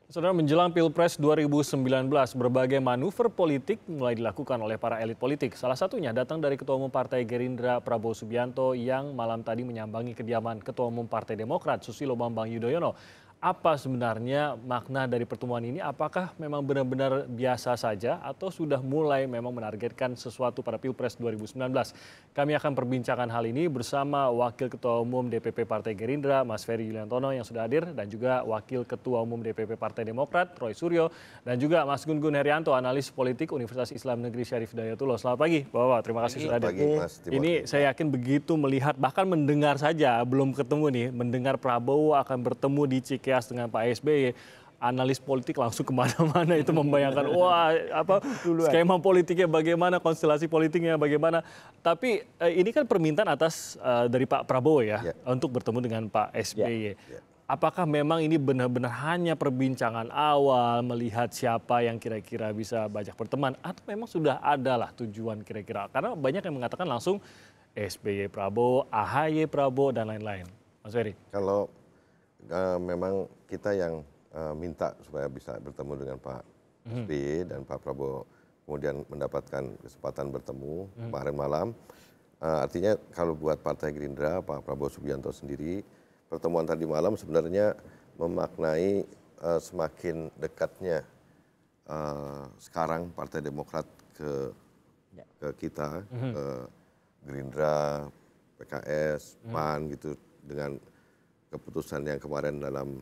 Saudara, menjelang Pilpres 2019, berbagai manuver politik mulai dilakukan oleh para elit politik. Salah satunya datang dari Ketua Umum Partai Gerindra Prabowo Subianto yang malam tadi menyambangi kediaman Ketua Umum Partai Demokrat Susilo Bambang Yudhoyono. Apa sebenarnya makna dari pertemuan ini? Apakah memang benar-benar biasa saja atau sudah mulai memang menargetkan sesuatu pada Pilpres 2019? Kami akan perbincangan hal ini bersama Wakil Ketua Umum DPP Partai Gerindra, Mas Ferry Yuliantono yang sudah hadir, dan juga Wakil Ketua Umum DPP Partai Demokrat, Roy Suryo, dan juga Mas Gun-Gun Herianto, analis politik Universitas Islam Negeri Syarif Hidayatullah. Selamat pagi, Bapak. Terima kasih sudah hadir. Ini saya yakin begitu melihat, bahkan mendengar saja, belum ketemu nih, mendengar Prabowo akan bertemu di Cikeas dengan Pak SBY, analis politik langsung kemana-mana itu membayangkan, wah skema politiknya bagaimana, konstelasi politiknya bagaimana. Tapi ini kan permintaan atas dari Pak Prabowo ya, untuk bertemu dengan Pak SBY. Apakah memang ini benar-benar hanya perbincangan awal, melihat siapa yang kira-kira bisa banyak berteman, atau memang sudah ada lah tujuan kira-kira? Karena banyak yang mengatakan langsung SBY Prabowo, AHY Prabowo, dan lain-lain. Mas Ferry. Kalau memang kita yang minta supaya bisa bertemu dengan Pak SBY dan Pak Prabowo, kemudian mendapatkan kesempatan bertemu kemarin malam, artinya kalau buat Partai Gerindra, Pak Prabowo Subianto sendiri, pertemuan tadi malam sebenarnya memaknai semakin dekatnya sekarang Partai Demokrat ke kita, ke Gerindra, PKS, PAN gitu, dengan keputusan yang kemarin dalam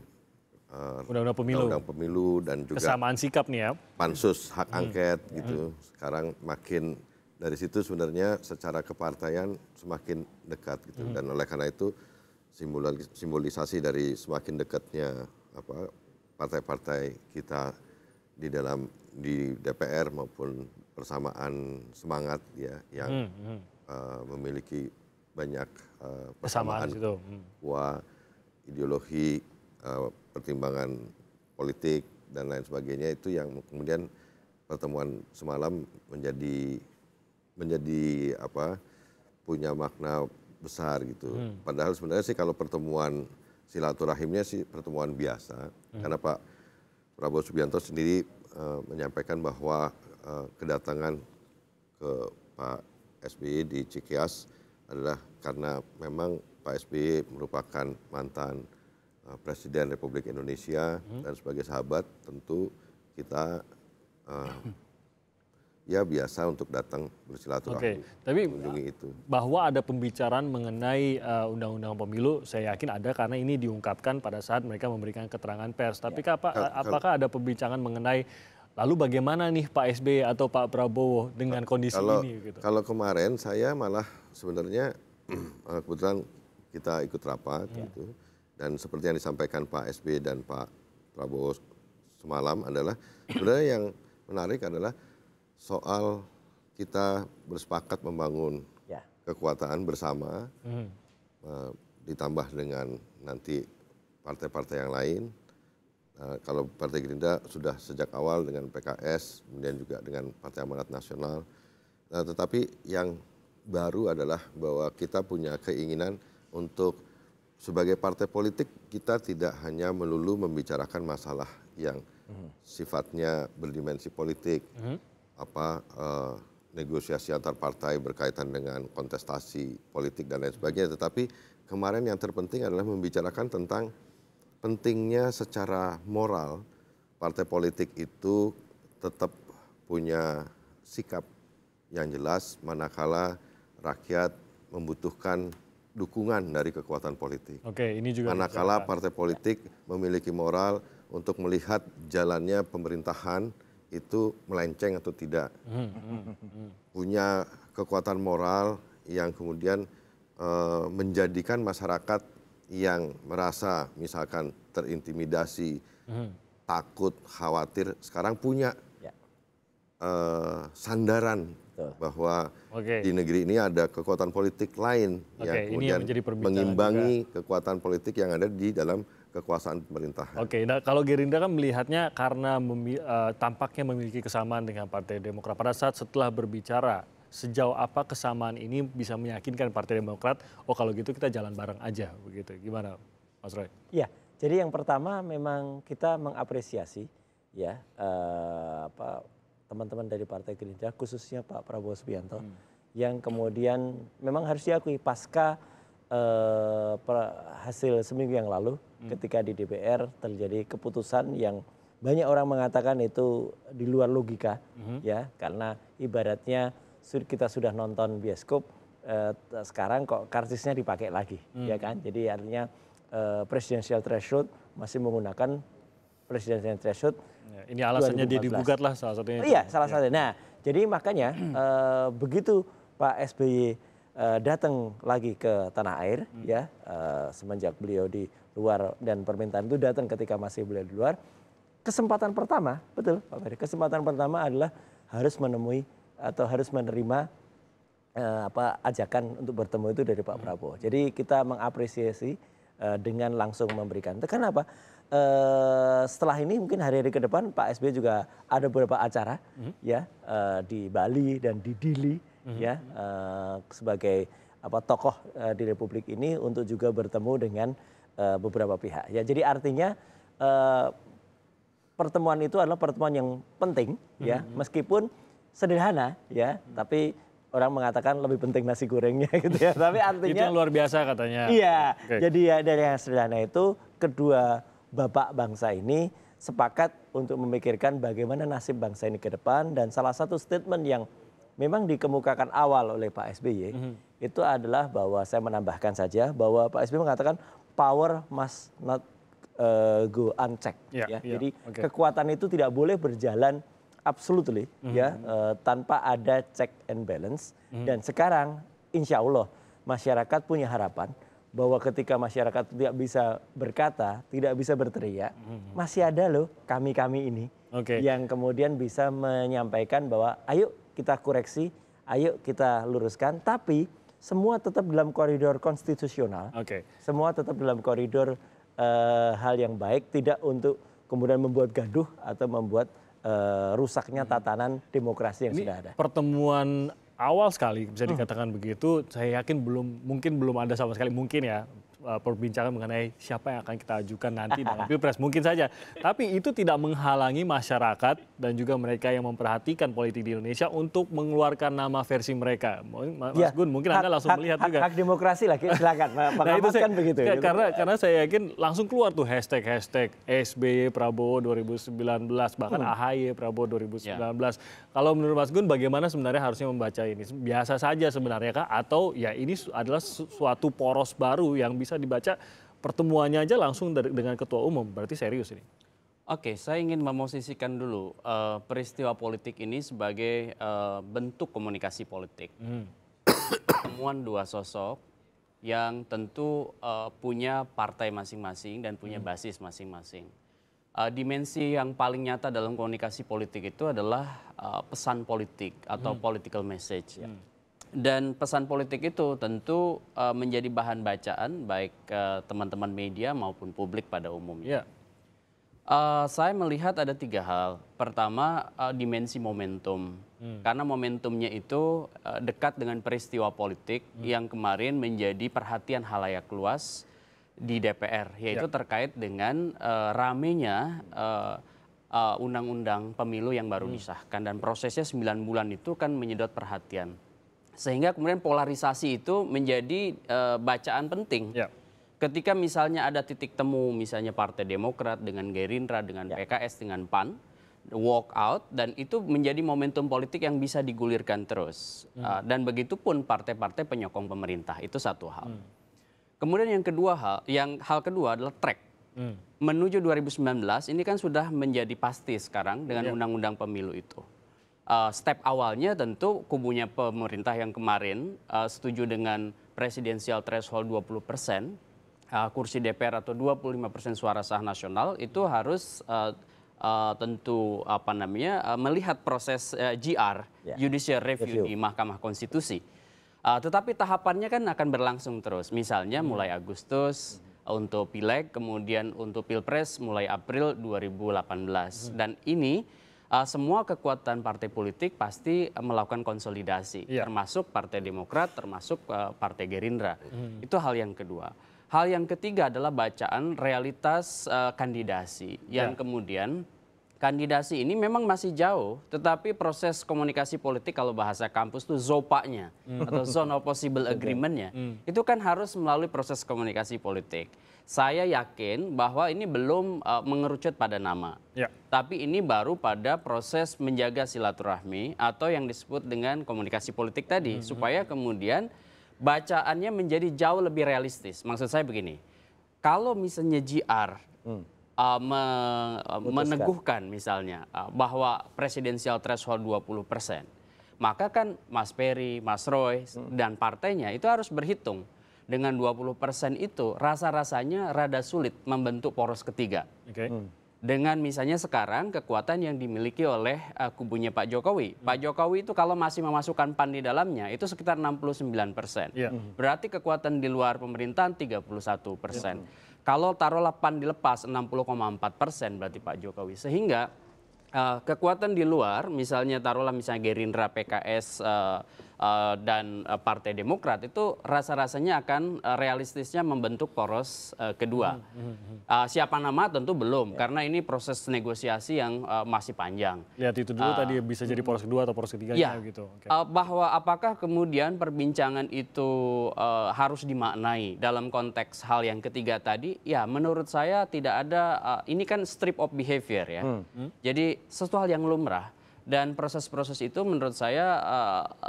Undang-Undang Pemilu dan juga kesamaan sikap nih ya, pansus hak angket gitu. Sekarang makin dari situ sebenarnya secara kepartaian semakin dekat gitu. Dan oleh karena itu simbolisasi dari semakin dekatnya partai-partai kita di DPR maupun persamaan semangat ya yang memiliki banyak persamaan ideologi, pertimbangan politik dan lain sebagainya, itu yang kemudian pertemuan semalam menjadi punya makna besar gitu. Padahal sebenarnya sih kalau pertemuan silaturahimnya sih pertemuan biasa, karena Pak Prabowo Subianto sendiri menyampaikan bahwa kedatangan ke Pak SBY di Cikeas adalah karena memang Pak SBY merupakan mantan Presiden Republik Indonesia dan sebagai sahabat tentu kita ya biasa untuk datang bersilaturahmi. Tapi mengunjungi itu. Bahwa ada pembicaraan mengenai undang-undang pemilu, saya yakin ada karena ini diungkapkan pada saat mereka memberikan keterangan pers. Tapi apakah ada pembicaraan mengenai lalu bagaimana nih Pak SBY atau Pak Prabowo dengan kondisi ini? Gitu. Kalau kemarin saya malah sebenarnya kebetulan kita ikut rapat gitu. Dan seperti yang disampaikan Pak SBY dan Pak Prabowo semalam adalah sebenarnya yang menarik adalah soal kita bersepakat membangun kekuatan bersama, ditambah dengan nanti partai-partai yang lain. Kalau Partai Gerindra sudah sejak awal dengan PKS, kemudian juga dengan Partai Amanat Nasional. Tetapi yang baru adalah bahwa kita punya keinginan untuk sebagai partai politik kita tidak hanya melulu membicarakan masalah yang sifatnya berdimensi politik, negosiasi antar partai berkaitan dengan kontestasi politik dan lain sebagainya. Tetapi kemarin yang terpenting adalah membicarakan tentang pentingnya secara moral partai politik itu tetap punya sikap yang jelas manakala rakyat membutuhkan dukungan dari kekuatan politik. Ini juga manakala partai politik memiliki moral untuk melihat jalannya pemerintahan itu melenceng atau tidak. Punya kekuatan moral yang kemudian menjadikan masyarakat yang merasa misalkan terintimidasi, takut, khawatir, sekarang punya sandaran bahwa di negeri ini ada kekuatan politik lain yang kemudian mengimbangi kekuatan politik yang ada di dalam kekuasaan pemerintahan. Nah kalau Gerindra kan melihatnya karena tampaknya memiliki kesamaan dengan Partai Demokrat. Pada saat setelah berbicara, sejauh apa kesamaan ini bisa meyakinkan Partai Demokrat, oh kalau gitu kita jalan bareng aja begitu. Gimana Mas Roy? Ya, Jadi yang pertama memang kita mengapresiasi ya teman-teman dari Partai Gerindra khususnya Pak Prabowo Subianto yang kemudian memang harus diakui pasca hasil seminggu yang lalu ketika di DPR terjadi keputusan yang banyak orang mengatakan itu di luar logika ya karena ibaratnya kita sudah nonton bioskop sekarang kok karcisnya dipakai lagi ya kan. Jadi artinya presidential threshold masih menggunakan presidential threshold. Ini alasannya 2014. Dia digugat lah salah satunya. Iya, salah satunya. Nah, jadi makanya begitu Pak SBY datang lagi ke tanah air, ya semenjak beliau di luar dan permintaan itu datang ketika masih beliau di luar. Kesempatan pertama, betul Pak Ferry, kesempatan pertama adalah harus menemui atau harus menerima ajakan untuk bertemu itu dari Pak Prabowo. Jadi kita mengapresiasi dengan langsung memberikan. Kenapa? Setelah ini mungkin hari-hari ke depan Pak SBY juga ada beberapa acara ya di Bali dan di Dili ya sebagai tokoh di Republik ini untuk juga bertemu dengan beberapa pihak. Ya jadi artinya pertemuan itu adalah pertemuan yang penting ya meskipun sederhana ya tapi orang mengatakan lebih penting nasi gorengnya gitu ya. Tapi artinya itu yang luar biasa katanya. Iya. Okay. Jadi ya dari yang sederhana itu kedua bapak bangsa ini sepakat untuk memikirkan bagaimana nasib bangsa ini ke depan dan salah satu statement yang memang dikemukakan awal oleh Pak SBY itu adalah bahwa saya menambahkan saja bahwa Pak SBY mengatakan power must not go unchecked ya. Jadi kekuatan itu tidak boleh berjalan absolutely ya tanpa ada check and balance dan sekarang insya Allah masyarakat punya harapan bahwa ketika masyarakat tidak bisa berkata, tidak bisa berteriak, masih ada loh kami-kami ini yang kemudian bisa menyampaikan bahwa ayo kita koreksi, ayo kita luruskan, tapi semua tetap dalam koridor konstitusional, semua tetap dalam koridor hal yang baik, tidak untuk kemudian membuat gaduh atau membuat rusaknya tatanan demokrasi yang ini sudah ada. Pertemuan awal sekali bisa dikatakan begitu. Saya yakin mungkin belum ada sama sekali mungkin ya perbincangan mengenai siapa yang akan kita ajukan nanti dalam Pilpres mungkin saja. Tapi itu tidak menghalangi masyarakat dan juga mereka yang memperhatikan politik di Indonesia untuk mengeluarkan nama versi mereka. Mas Gun, mungkin Anda langsung melihat juga. Hak demokrasi lagi silakan. Nah itu begitu. Karena saya yakin langsung keluar tuh hashtag SBY Prabowo 2019 bahkan AHY Prabowo 2019. Kalau menurut Mas Gun bagaimana sebenarnya harusnya membaca ini? Biasa saja sebenarnya kah? Atau ya ini adalah suatu poros baru yang bisa dibaca pertemuannya aja langsung dengan ketua umum, berarti serius ini. Oke, saya ingin memosisikan dulu peristiwa politik ini sebagai bentuk komunikasi politik. Pertemuan dua sosok yang tentu punya partai masing-masing dan punya basis masing-masing. Dimensi yang paling nyata dalam komunikasi politik itu adalah pesan politik atau political message. Ya. Dan pesan politik itu tentu menjadi bahan bacaan baik teman-teman media maupun publik pada umumnya. Saya melihat ada tiga hal. Pertama, dimensi momentum. Karena momentumnya itu dekat dengan peristiwa politik yang kemarin menjadi perhatian khalayak luas di DPR. Yaitu terkait dengan ramenya undang-undang pemilu yang baru disahkan. Dan prosesnya 9 bulan itu kan menyedot perhatian. Sehingga kemudian polarisasi itu menjadi bacaan penting. Ketika misalnya ada titik temu, misalnya Partai Demokrat dengan Gerindra, dengan PKS, dengan PAN, walk out, dan itu menjadi momentum politik yang bisa digulirkan terus. Dan begitupun partai-partai penyokong pemerintah, itu satu hal. Kemudian hal kedua adalah track. Menuju 2019, ini kan sudah menjadi pasti sekarang dengan undang-undang pemilu itu. Step awalnya tentu kubunya pemerintah yang kemarin setuju dengan presidensial threshold 20%, kursi DPR atau 25% suara sah nasional itu harus tentu melihat proses GR, judicial review di Mahkamah Konstitusi. Tetapi tahapannya kan akan berlangsung terus. Misalnya mulai Agustus untuk Pileg, kemudian untuk Pilpres mulai April 2018. Dan ini semua kekuatan partai politik pasti melakukan konsolidasi, termasuk Partai Demokrat, termasuk Partai Gerindra. Itu hal yang kedua. Hal yang ketiga adalah bacaan realitas kandidasi yang kemudian kandidasi ini memang masih jauh, tetapi proses komunikasi politik kalau bahasa kampus itu ZOPA-nya atau Zone of Possible Agreement-nya itu kan harus melalui proses komunikasi politik. Saya yakin bahwa ini belum mengerucut pada nama, tapi ini baru pada proses menjaga silaturahmi atau yang disebut dengan komunikasi politik tadi, supaya kemudian bacaannya menjadi jauh lebih realistis. Maksud saya begini, kalau misalnya JR meneguhkan misalnya bahwa presidensial threshold 20%, maka kan Mas Peri, Mas Roy, dan partainya itu harus berhitung. Dengan 20% itu rasa-rasanya rada sulit membentuk poros ketiga. Dengan misalnya sekarang kekuatan yang dimiliki oleh kubunya Pak Jokowi. Pak Jokowi itu kalau masih memasukkan PAN di dalamnya itu sekitar 69%. Berarti kekuatan di luar pemerintahan 31%. Kalau taruhlah PAN dilepas 60,4% berarti Pak Jokowi. Sehingga kekuatan di luar misalnya taruhlah misalnya Gerindra, PKS, dan Partai Demokrat itu rasa-rasanya akan realistisnya membentuk poros kedua. Siapa nama tentu belum karena ini proses negosiasi yang masih panjang. Lihat itu dulu tadi bisa jadi poros kedua atau poros ketiganya gitu. Bahwa apakah kemudian perbincangan itu harus dimaknai dalam konteks hal yang ketiga tadi? Ya menurut saya tidak ada, ini kan strip of behavior ya. Jadi sesuatu hal yang lumrah. Dan proses-proses itu menurut saya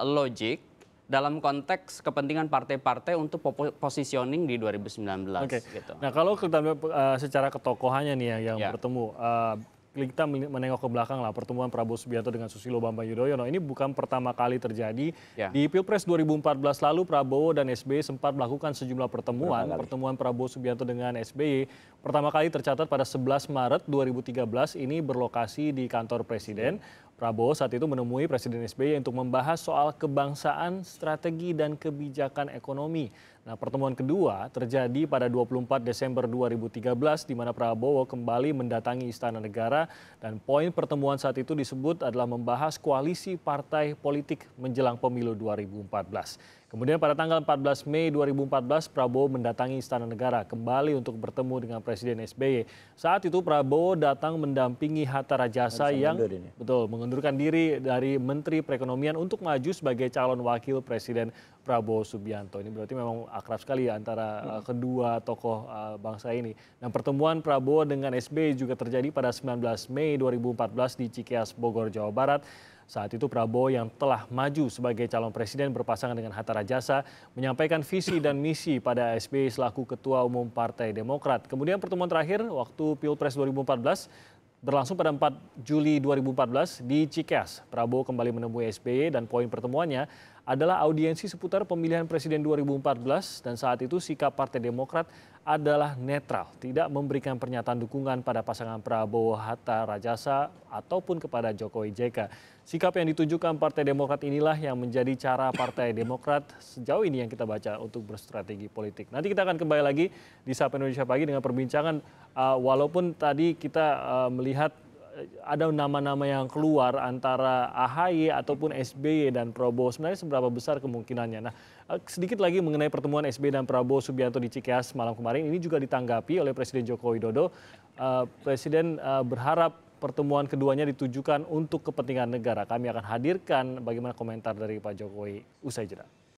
logik dalam konteks kepentingan partai-partai untuk positioning di 2019. Gitu. Nah kalau kita secara ketokohannya nih yang bertemu, kita menengok ke belakang lah pertemuan Prabowo Subianto dengan Susilo Bambang Yudhoyono ini bukan pertama kali terjadi. Di Pilpres 2014 lalu Prabowo dan SBY sempat melakukan sejumlah pertemuan. Pertemuan Prabowo Subianto dengan SBY pertama kali tercatat pada 11 Maret 2013 ini berlokasi di kantor Presiden. Prabowo saat itu menemui Presiden SBY untuk membahas soal kebangsaan, strategi, dan kebijakan ekonomi. Nah, pertemuan kedua terjadi pada 24 Desember 2013 di mana Prabowo kembali mendatangi Istana Negara dan poin pertemuan saat itu disebut adalah membahas koalisi partai politik menjelang pemilu 2014. Kemudian pada tanggal 14 Mei 2014 Prabowo mendatangi Istana Negara kembali untuk bertemu dengan Presiden SBY. Saat itu Prabowo datang mendampingi Hatta Rajasa yang mengundurkan diri dari Menteri Perekonomian untuk maju sebagai calon wakil Presiden Prabowo Subianto. Ini berarti memang akrab sekali antara kedua tokoh bangsa ini. Dan pertemuan Prabowo dengan SBY juga terjadi pada 19 Mei 2014 di Cikeas, Bogor, Jawa Barat. Saat itu Prabowo yang telah maju sebagai calon presiden berpasangan dengan Hatta Rajasa menyampaikan visi dan misi pada SBY selaku Ketua Umum Partai Demokrat. Kemudian pertemuan terakhir waktu Pilpres 2014 berlangsung pada 4 Juli 2014 di Cikeas. Prabowo kembali menemui SBY dan poin pertemuannya adalah audiensi seputar pemilihan presiden 2014 dan saat itu sikap Partai Demokrat adalah netral, tidak memberikan pernyataan dukungan pada pasangan Prabowo Hatta Rajasa ataupun kepada Jokowi JK. Sikap yang ditunjukkan Partai Demokrat inilah yang menjadi cara Partai Demokrat sejauh ini yang kita baca untuk berstrategi politik. Nanti kita akan kembali lagi di Sapa Indonesia Pagi dengan perbincangan walaupun tadi kita melihat ada nama-nama yang keluar antara AHY ataupun SBY dan Prabowo. Sebenarnya seberapa besar kemungkinannya? Nah, sedikit lagi mengenai pertemuan SBY dan Prabowo Subianto di Cikeas malam kemarin. Ini juga ditanggapi oleh Presiden Joko Widodo. Presiden berharap pertemuan keduanya ditujukan untuk kepentingan negara. Kami akan hadirkan bagaimana komentar dari Pak Jokowi usai jeda.